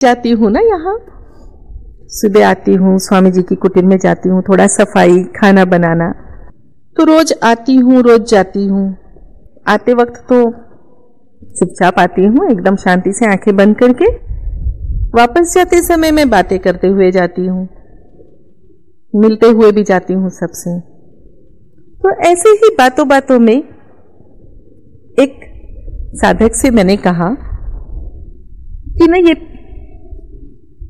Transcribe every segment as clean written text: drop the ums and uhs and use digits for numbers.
जाती हूँ ना, यहाँ सुबह आती हूँ, स्वामी जी की कुटीर में जाती हूँ, थोड़ा सफाई खाना बनाना, तो रोज आती हूँ रोज जाती हूँ। आते वक्त तो चुपचाप आती हूँ, एकदम शांति से आंखें बंद करके। वापस जाते समय मैं बातें करते हुए जाती हूँ, मिलते हुए भी जाती हूँ सबसे। तो ऐसे ही बातों बातों में एक साधक से मैंने कहा कि ना, ये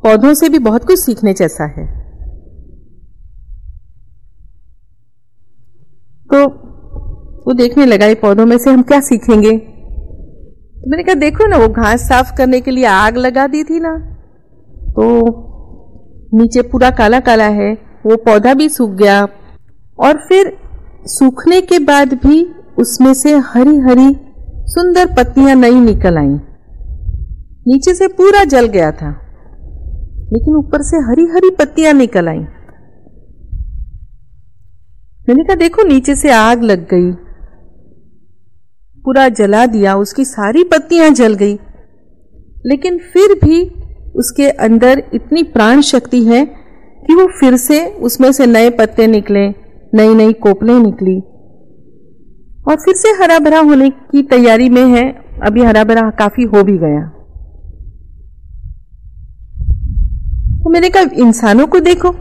पौधों से भी बहुत कुछ सीखने जैसा है। तो वो देखने लगा, ये पौधों में से हम क्या सीखेंगे। तो मैंने कहा देखो ना, वो घास साफ करने के लिए आग लगा दी थी ना, तो नीचे पूरा काला काला है, वो पौधा भी सूख गया, और फिर सूखने के बाद भी उसमें से हरी हरी सुंदर पत्तियां नई निकल आईं। नीचे से पूरा जल गया था, लेकिन ऊपर से हरी हरी पत्तियां निकल आईं। मैंने कहा देखो, नीचे से आग लग गई, पूरा जला दिया, उसकी सारी पत्तियां जल गई, लेकिन फिर भी उसके अंदर इतनी प्राण शक्ति है कि वो फिर से उसमें से नए पत्ते निकले, नई नई कोपलें निकली, और फिर से हरा भरा होने की तैयारी में है। अभी हरा भरा काफी हो भी गया। तो मैंने कहा इंसानों को देखो,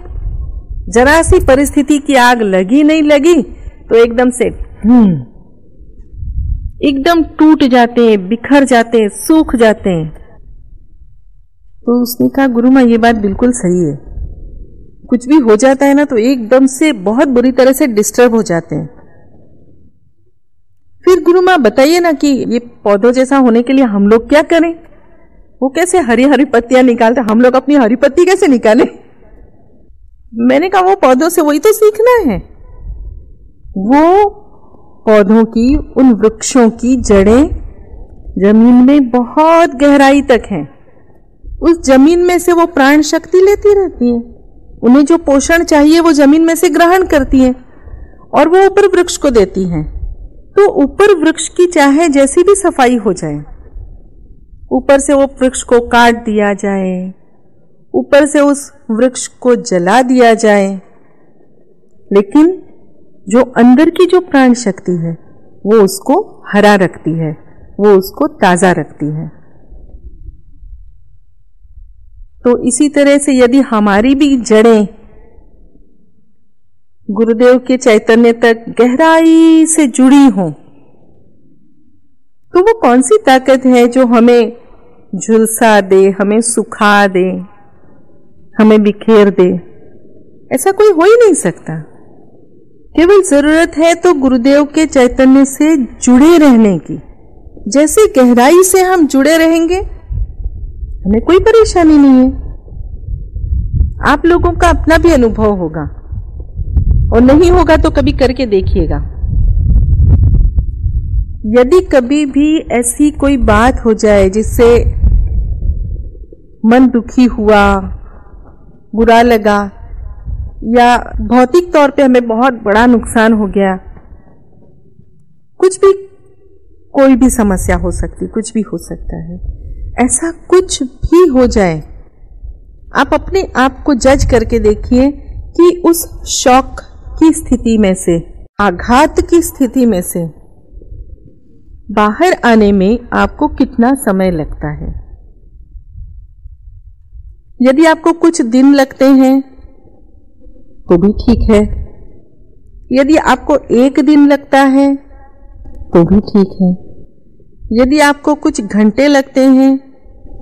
जरा सी परिस्थिति की आग लगी नहीं लगी तो एकदम से एकदम टूट जाते हैं, बिखर जाते हैं, सूख जाते हैं। तो उसने कहा गुरु माँ, ये बात बिल्कुल सही है, कुछ भी हो जाता है ना तो एकदम से बहुत बुरी तरह से डिस्टर्ब हो जाते हैं। फिर गुरु माँ बताइए ना कि ये पौधों जैसा होने के लिए हम लोग क्या करें। वो कैसे हरी हरी पत्तियां निकालते, हम लोग अपनी हरी पत्ती कैसे निकालें। मैंने कहा वो पौधों से वही तो सीखना है। वो पौधों की, उन वृक्षों की जड़ें जमीन में बहुत गहराई तक हैं। उस जमीन में से वो प्राण शक्ति लेती रहती हैं, उन्हें जो पोषण चाहिए वो जमीन में से ग्रहण करती हैं, और वो ऊपर वृक्ष को देती हैं। तो ऊपर वृक्ष की चाहे जैसी भी सफाई हो जाए, ऊपर से वो वृक्ष को काट दिया जाए, ऊपर से उस वृक्ष को जला दिया जाए, लेकिन जो अंदर की जो प्राण शक्ति है वो उसको हरा रखती है, वो उसको ताजा रखती है। तो इसी तरह से यदि हमारी भी जड़ें गुरुदेव के चैतन्य तक गहराई से जुड़ी हों, तो वो कौन सी ताकत है जो हमें झुलसा दे, हमें सुखा दे, हमें बिखेर दे। ऐसा कोई हो ही नहीं सकता। केवल जरूरत है तो गुरुदेव के चैतन्य से जुड़े रहने की। जैसे गहराई से हम जुड़े रहेंगे, हमें कोई परेशानी नहीं है। आप लोगों का अपना भी अनुभव होगा, और नहीं होगा तो कभी करके देखिएगा। यदि कभी भी ऐसी कोई बात हो जाए जिससे मन दुखी हुआ, बुरा लगा, या भौतिक तौर पे हमें बहुत बड़ा नुकसान हो गया, कुछ भी, कोई भी समस्या हो सकती, कुछ भी हो सकता है, ऐसा कुछ भी हो जाए, आप अपने आप को जज करके देखिए कि उस शॉक की स्थिति में से, आघात की स्थिति में से बाहर आने में आपको कितना समय लगता है। यदि आपको कुछ दिन लगते हैं तो भी ठीक है, यदि आपको एक दिन लगता है तो भी ठीक है, यदि आपको कुछ घंटे लगते हैं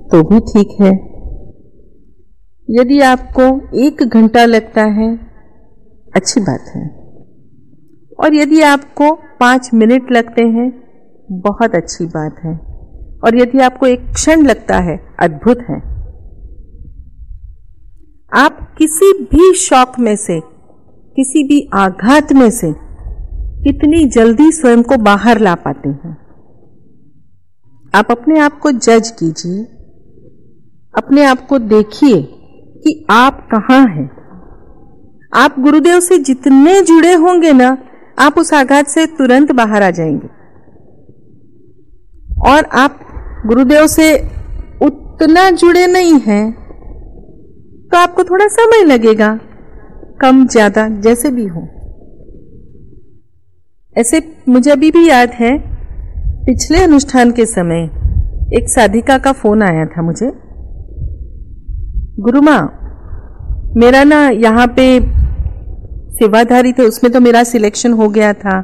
तो भी ठीक है, यदि आपको 1 घंटा लगता है अच्छी बात है, और यदि आपको 5 मिनट लगते हैं बहुत अच्छी बात है, और यदि आपको 1 क्षण लगता है अद्भुत है। आप किसी भी शॉक में से, किसी भी आघात में से कितनी जल्दी स्वयं को बाहर ला पाते हैं। आप अपने आप को जज कीजिए, अपने आप को देखिए कि आप कहाँ हैं। आप गुरुदेव से जितने जुड़े होंगे ना, आप उस आघात से तुरंत बाहर आ जाएंगे, और आप गुरुदेव से उतना जुड़े नहीं हैं तो आपको थोड़ा समय लगेगा, कम ज्यादा जैसे भी हो। ऐसे मुझे अभी भी याद है, पिछले अनुष्ठान के समय एक साधिका का फोन आया था मुझे, गुरु माँ मेरा ना यहाँ पे सेवाधारी थे, उसमें तो मेरा सिलेक्शन हो गया था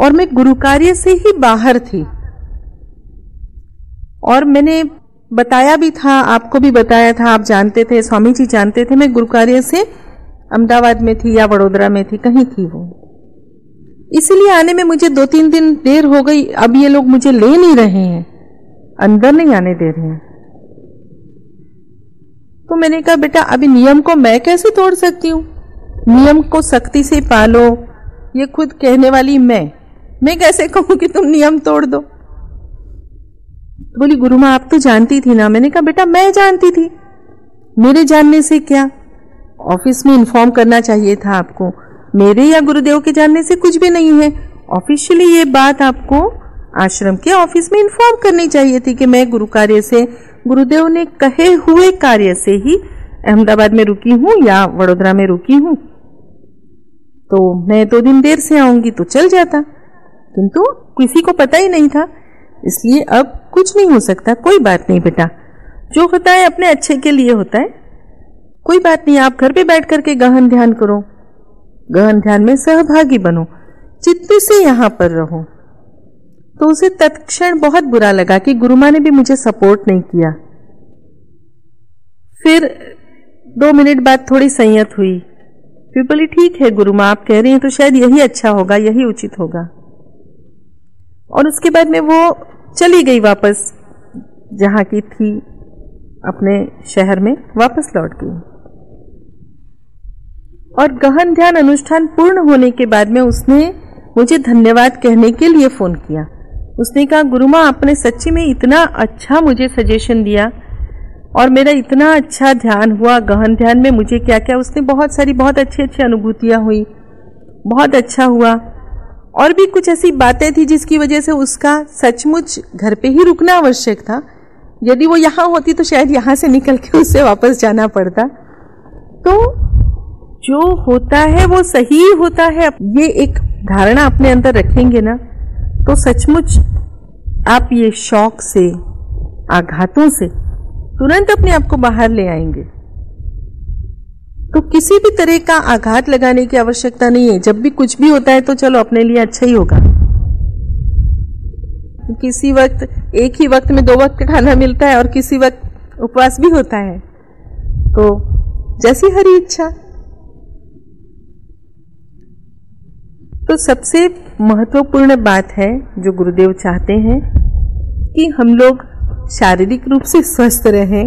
और मैं गुरु कार्य से ही बाहर थी। और मैंने बताया भी था, आपको भी बताया था, आप जानते थे, स्वामी जी जानते थे, मैं गुरु कार्य से अहमदाबाद में थी या वडोदरा में थी, कहीं थी वो। इसलिए आने में मुझे 2-3 दिन देर हो गई। अब ये लोग मुझे ले नहीं रहे हैं, अंदर नहीं आने दे रहे हैं। तो मैंने कहा बेटा अभी नियम को मैं कैसे तोड़ सकती हूँ, नियम को सख्ती से पालो, ये खुद कहने वाली मैं कैसे कहूँ कि तुम नियम तोड़ दो। बोली गुरु माँ आप तो जानती थी ना। मैंने कहा बेटा मैं जानती थी, मेरे जानने से क्या, ऑफिस में इन्फॉर्म करना चाहिए था आपको, मेरे या गुरुदेव के जानने से कुछ भी नहीं है। ऑफिशियली ये बात आपको आश्रम के ऑफिस में इन्फॉर्म करनी चाहिए थी कि मैं गुरु कार्य से, गुरुदेव ने कहे हुए कार्य से ही अहमदाबाद में रुकी हूँ या वडोदरा में रुकी हूँ, तो मैं 2 दिन देर से आऊंगी तो चल जाता, किंतु किसी को पता ही नहीं था, इसलिए अब कुछ नहीं हो सकता। कोई बात नहीं बेटा, जो होता है अपने अच्छे के लिए होता है, कोई बात नहीं, आप घर पे बैठ करके गहन ध्यान करो, गहन ध्यान में सहभागी बनो, चित्त से यहां पर रहो। तो उसे तत्क्षण बहुत बुरा लगा कि गुरु माँ ने भी मुझे सपोर्ट नहीं किया। फिर 2 मिनट बाद थोड़ी संयत हुई, फिर बोली ठीक है गुरु माँ आप कह रही हैं तो शायद यही अच्छा होगा, यही उचित होगा। और उसके बाद में वो चली गई वापस, जहां की थी अपने शहर में वापस लौट गई। और गहन ध्यान अनुष्ठान पूर्ण होने के बाद में उसने मुझे धन्यवाद कहने के लिए फोन किया। उसने कहा गुरु माँ आपने सच्ची में इतना अच्छा मुझे सजेशन दिया और मेरा इतना अच्छा ध्यान हुआ, गहन ध्यान में मुझे क्या क्या, उसने बहुत सारी बहुत अच्छी अच्छी अनुभूतियां हुई, बहुत अच्छा हुआ। और भी कुछ ऐसी बातें थी जिसकी वजह से उसका सचमुच घर पे ही रुकना आवश्यक था। यदि वो यहाँ होती तो शायद यहाँ से निकल के उससे वापस जाना पड़ता। तो जो होता है वो सही होता है, ये एक धारणा अपने अंदर रखेंगे ना तो सचमुच आप ये शौक से, आघातों से तुरंत अपने आप को बाहर ले आएंगे। तो किसी भी तरह का आघात लगाने की आवश्यकता नहीं है। जब भी कुछ भी होता है तो चलो अपने लिए अच्छा ही होगा। किसी वक्त एक ही वक्त में 2 वक्त का खाना मिलता है और किसी वक्त उपवास भी होता है, तो जैसी हरी इच्छा। तो सबसे महत्वपूर्ण बात है जो गुरुदेव चाहते हैं कि हम लोग शारीरिक रूप से स्वस्थ रहें,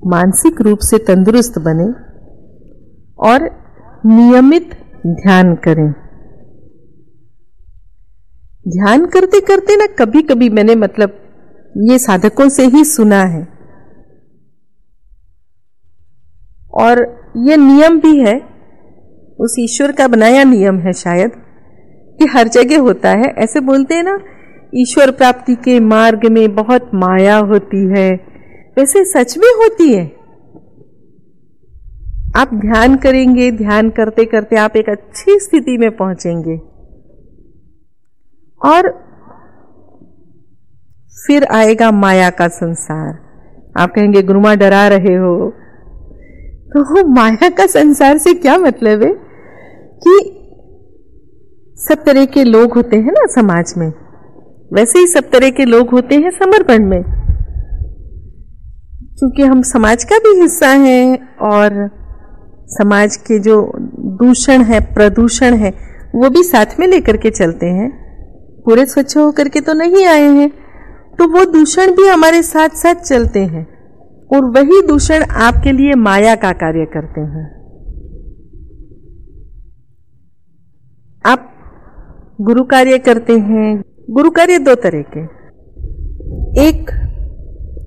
मानसिक रूप से तंदुरुस्त बने और नियमित ध्यान करें। ध्यान करते करते ना कभी कभी मैंने ये साधकों से ही सुना है और ये नियम भी है, उस ईश्वर का बनाया नियम है शायद, कि हर जगह होता है। ऐसे बोलते हैं ना ईश्वर प्राप्ति के मार्ग में बहुत माया होती है, वैसे सच में होती है। आप ध्यान करेंगे, ध्यान करते करते आप एक अच्छी स्थिति में पहुंचेंगे और फिर आएगा माया का संसार। आप कहेंगे गुरु माँ डरा रहे हो, तो माया का संसार से क्या मतलब है कि सब तरह के लोग होते हैं ना समाज में, वैसे ही सब तरह के लोग होते हैं समर्पण में। क्योंकि हम समाज का भी हिस्सा हैं और समाज के जो दूषण है, प्रदूषण है, वो भी साथ में लेकर के चलते हैं। पूरे स्वच्छ होकर के तो नहीं आए हैं, तो वो दूषण भी हमारे साथ साथ चलते हैं और वही दूषण आपके लिए माया का कार्य करते हैं। आप गुरु कार्य करते हैं। गुरु कार्य 2 तरह के, एक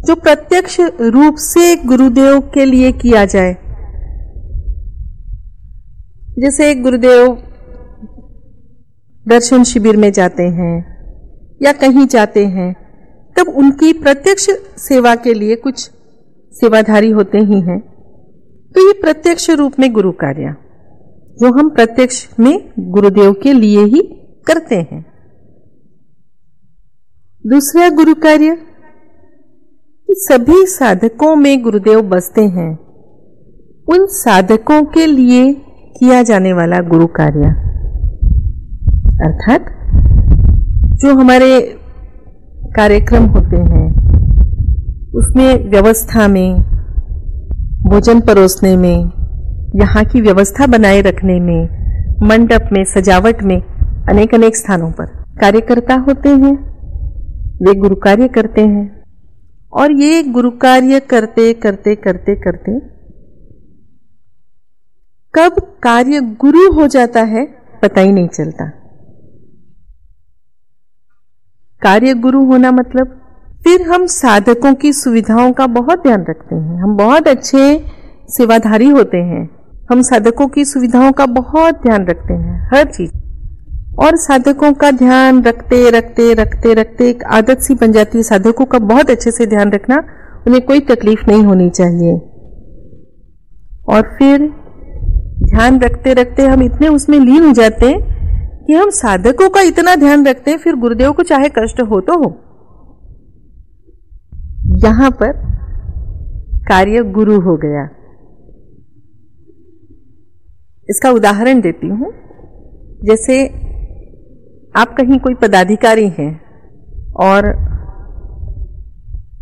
जो प्रत्यक्ष रूप से गुरुदेव के लिए किया जाए, जैसे गुरुदेव दर्शन शिविर में जाते हैं या कहीं जाते हैं, तब उनकी प्रत्यक्ष सेवा के लिए कुछ सेवाधारी होते ही हैं। तो ये प्रत्यक्ष रूप में गुरु कार्य जो हम प्रत्यक्ष में गुरुदेव के लिए ही करते हैं। दूसरा गुरु कार्य, सभी साधकों में गुरुदेव बसते हैं, उन साधकों के लिए किया जाने वाला गुरु कार्य, अर्थात जो हमारे कार्यक्रम होते हैं उसमें व्यवस्था में, भोजन परोसने में, यहाँ की व्यवस्था बनाए रखने में, मंडप में, सजावट में, अनेक अनेक स्थानों पर कार्यकर्ता होते हैं, वे गुरु कार्य करते हैं। और ये गुरु कार्य करते करते करते करते कब कार्य गुरु हो जाता है पता ही नहीं चलता। कार्य गुरु होना मतलब फिर हम साधकों की सुविधाओं का बहुत ध्यान रखते हैं, हम बहुत अच्छे सेवाधारी होते हैं, हम साधकों की सुविधाओं का बहुत ध्यान रखते हैं हर चीज। और साधकों का ध्यान रखते रखते रखते रखते एक आदत सी बन जाती है साधकों का बहुत अच्छे से ध्यान रखना, उन्हें कोई तकलीफ नहीं होनी चाहिए। और फिर ध्यान रखते रखते हम इतने उसमें लीन हो जाते हैं कि हम साधकों का इतना ध्यान रखते हैं, फिर गुरुदेव को चाहे कष्ट हो तो हो। यहां पर कार्य गुरु हो गया। इसका उदाहरण देती हूं। जैसे आप कहीं कोई पदाधिकारी हैं और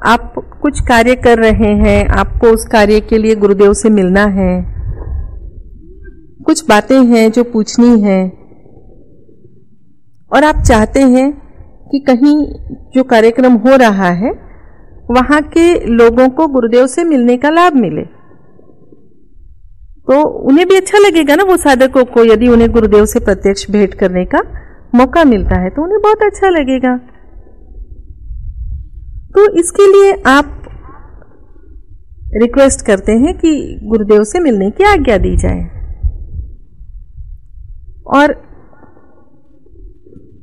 आप कुछ कार्य कर रहे हैं, आपको उस कार्य के लिए गुरुदेव से मिलना है, कुछ बातें हैं जो पूछनी है, और आप चाहते हैं कि कहीं जो कार्यक्रम हो रहा है वहां के लोगों को गुरुदेव से मिलने का लाभ मिले, तो उन्हें भी अच्छा लगेगा ना, वो साधकों को, यदि उन्हें गुरुदेव से प्रत्यक्ष भेंट करने का मौका मिलता है तो उन्हें बहुत अच्छा लगेगा। तो इसके लिए आप रिक्वेस्ट करते हैं कि गुरुदेव से मिलने की आज्ञा दी जाए, और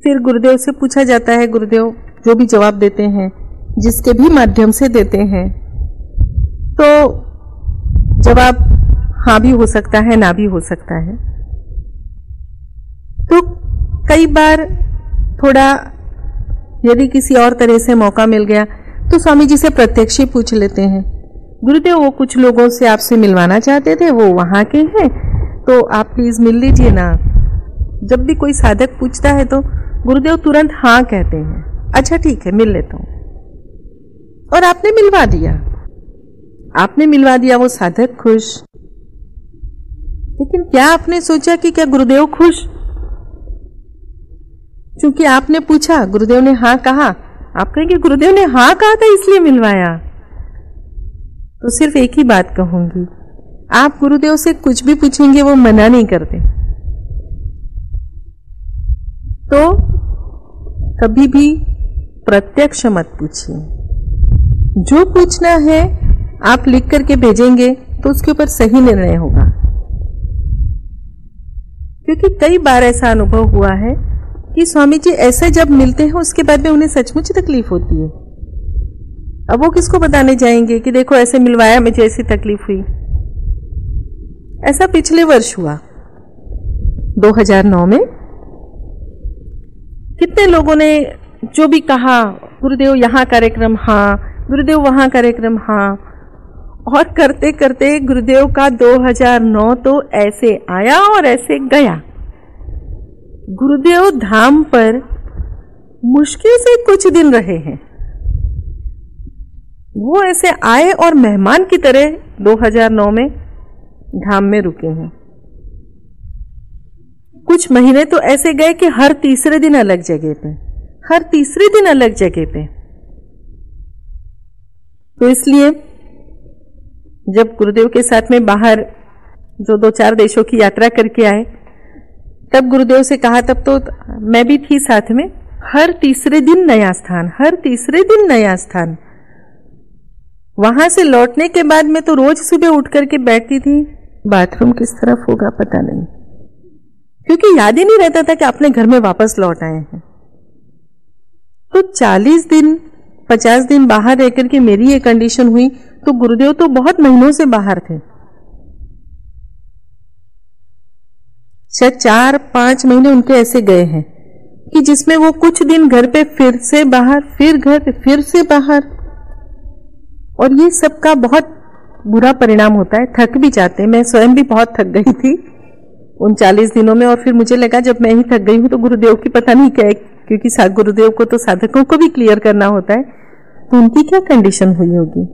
फिर गुरुदेव से पूछा जाता है, गुरुदेव जो भी जवाब देते हैं, जिसके भी माध्यम से देते हैं, तो जवाब हाँ भी हो सकता है, ना भी हो सकता है। तो कई बार थोड़ा यदि किसी और तरह से मौका मिल गया तो स्वामी जी से प्रत्यक्ष ही पूछ लेते हैं, गुरुदेव वो कुछ लोगों से आपसे मिलवाना चाहते थे, वो वहां के हैं, तो आप प्लीज मिल लीजिए ना। जब भी कोई साधक पूछता है तो गुरुदेव तुरंत हाँ कहते हैं, अच्छा ठीक है मिल लेता हूं। और आपने मिलवा दिया, वो साधक खुश। लेकिन क्या आपने सोचा कि क्या गुरुदेव खुश? क्योंकि आपने पूछा, गुरुदेव ने हाँ कहा, आप कहेंगे गुरुदेव ने हाँ कहा था इसलिए मिलवाया। तो सिर्फ एक ही बात कहूंगी, आप गुरुदेव से कुछ भी पूछेंगे वो मना नहीं करते। तो कभी भी प्रत्यक्ष मत पूछिए, जो पूछना है आप लिख करके भेजेंगे तो उसके ऊपर सही निर्णय होगा। क्योंकि कई बार ऐसा अनुभव हुआ है कि स्वामी जी ऐसे जब मिलते हैं उसके बाद में उन्हें सचमुच तकलीफ होती है। अब वो किसको बताने जाएंगे कि देखो ऐसे मिलवाया, मुझे ऐसी तकलीफ हुई। ऐसा पिछले वर्ष हुआ 2009 में। कितने लोगों ने जो भी कहा, गुरुदेव यहाँ कार्यक्रम हाँ, गुरुदेव वहां कार्यक्रम हाँ, और करते करते गुरुदेव का 2009 तो ऐसे आया और ऐसे गया। गुरुदेव धाम पर मुश्किल से कुछ दिन रहे हैं। वो ऐसे आए और मेहमान की तरह 2009 में धाम में रुके हैं। कुछ महीने तो ऐसे गए कि हर तीसरे दिन अलग जगह पे, हर तीसरे दिन अलग जगह पे। तो इसलिए जब गुरुदेव के साथ में बाहर जो 2-4 देशों की यात्रा करके आए, तब गुरुदेव से कहा, तब तो मैं भी थी साथ में, हर तीसरे दिन नया स्थान, हर तीसरे दिन नया स्थान। वहां से लौटने के बाद मैं तो रोज सुबह उठ करके बैठती थी, बाथरूम किस तरफ होगा पता नहीं, क्योंकि याद ही नहीं रहता था कि अपने घर में वापस लौट आए हैं। तो 40 दिन 50 दिन बाहर रह करके मेरी ये कंडीशन हुई, तो गुरुदेव तो बहुत महीनों से बाहर थे, शायद 4-5 महीने उनके ऐसे गए हैं कि जिसमें वो कुछ दिन घर पे फिर से बाहर, फिर घर फिर से बाहर, और ये सब का बहुत बुरा परिणाम होता है। थक भी जाते हैं, मैं स्वयं भी बहुत थक गई थी उन 40 दिनों में, और फिर मुझे लगा जब मैं ही थक गई हूं तो गुरुदेव की पता नहीं क्या है, क्योंकि गुरुदेव को तो साधकों को भी क्लियर करना होता है, तो उनकी क्या कंडीशन हुई होगी।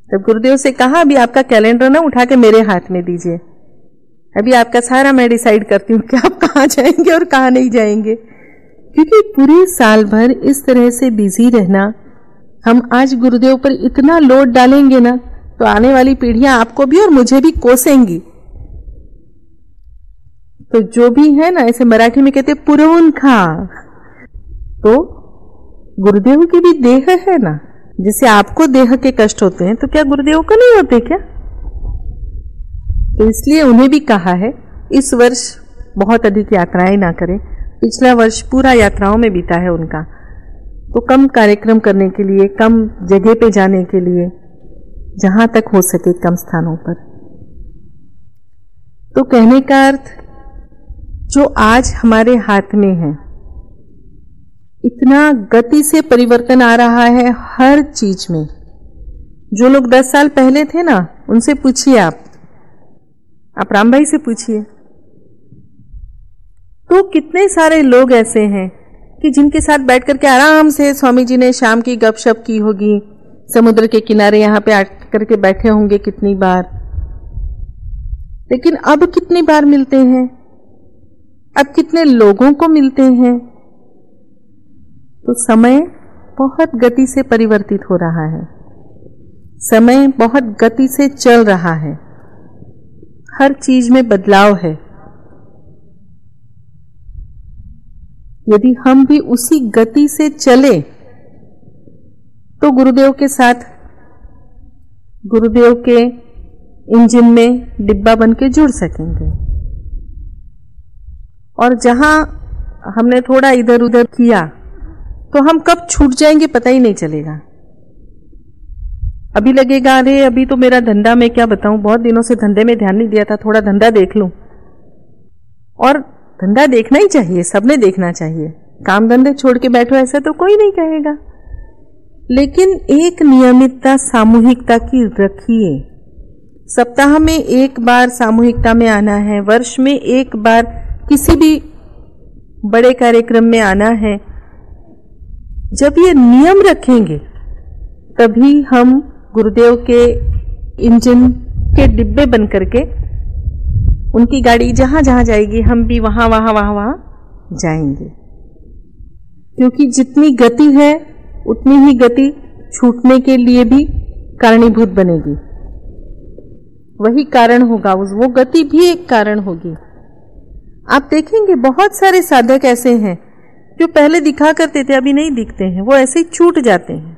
तब गुरुदेव से कहा अभी आपका कैलेंडर ना उठा के मेरे हाथ में दीजिए, अभी आपका सारा मैं डिसाइड करती हूँ कि आप कहाँ जाएंगे और कहाँ नहीं जाएंगे। क्योंकि पूरे साल भर इस तरह से बिजी रहना, हम आज गुरुदेव पर इतना लोड डालेंगे ना तो आने वाली पीढ़ियां आपको भी और मुझे भी कोसेंगी। तो जो भी है ना, ऐसे मराठी में कहते पुरवून खा, तो गुरुदेव की भी देह है ना, जैसे आपको देह के कष्ट होते हैं तो क्या गुरुदेव को नहीं होते क्या। तो इसलिए उन्हें भी कहा है इस वर्ष बहुत अधिक यात्राएं ना करें। पिछला वर्ष पूरा यात्राओं में बीता है उनका, तो कम कार्यक्रम करने के लिए, कम जगह पे जाने के लिए, जहां तक हो सके कम स्थानों पर। तो कहने का अर्थ, जो आज हमारे हाथ में है, इतना गति से परिवर्तन आ रहा है हर चीज में। जो लोग 10 साल पहले थे ना, उनसे पूछिए, आप राम भाई से पूछिए, तो कितने सारे लोग ऐसे हैं कि जिनके साथ बैठ करके आराम से स्वामी जी ने शाम की गपशप की होगी, समुद्र के किनारे यहाँ पे आकर के बैठे होंगे कितनी बार। लेकिन अब कितनी बार मिलते हैं, अब कितने लोगों को मिलते हैं। तो समय बहुत गति से परिवर्तित हो रहा है, समय बहुत गति से चल रहा है, हर चीज में बदलाव है। यदि हम भी उसी गति से चले तो गुरुदेव के साथ, गुरुदेव के इंजन में डिब्बा बन के जुड़ सकेंगे। और जहां हमने थोड़ा इधर उधर किया तो हम कब छूट जाएंगे पता ही नहीं चलेगा। अभी लगेगा अरे अभी तो मेरा धंधा, मैं क्या बताऊं, बहुत दिनों से धंधे में ध्यान नहीं दिया था, थोड़ा धंधा देख लूं। और धंधा देखना ही चाहिए, सबने देखना चाहिए, काम धंधे छोड़ के बैठो ऐसा तो कोई नहीं कहेगा। लेकिन एक नियमितता, सामूहिकता की रखिए। सप्ताह में एक बार सामूहिकता में आना है, वर्ष में एक बार किसी भी बड़े कार्यक्रम में आना है। जब ये नियम रखेंगे तभी हम गुरुदेव के इंजन के डिब्बे बन करके, उनकी गाड़ी जहां जहां जाएगी हम भी वहां जाएंगे। क्योंकि जितनी गति है उतनी ही गति छूटने के लिए भी कारणीभूत बनेगी, वही कारण होगा, वो गति भी एक कारण होगी। आप देखेंगे बहुत सारे साधक ऐसे हैं जो पहले दिखा करते थे, अभी नहीं दिखते हैं, वो ऐसे ही छूट जाते हैं।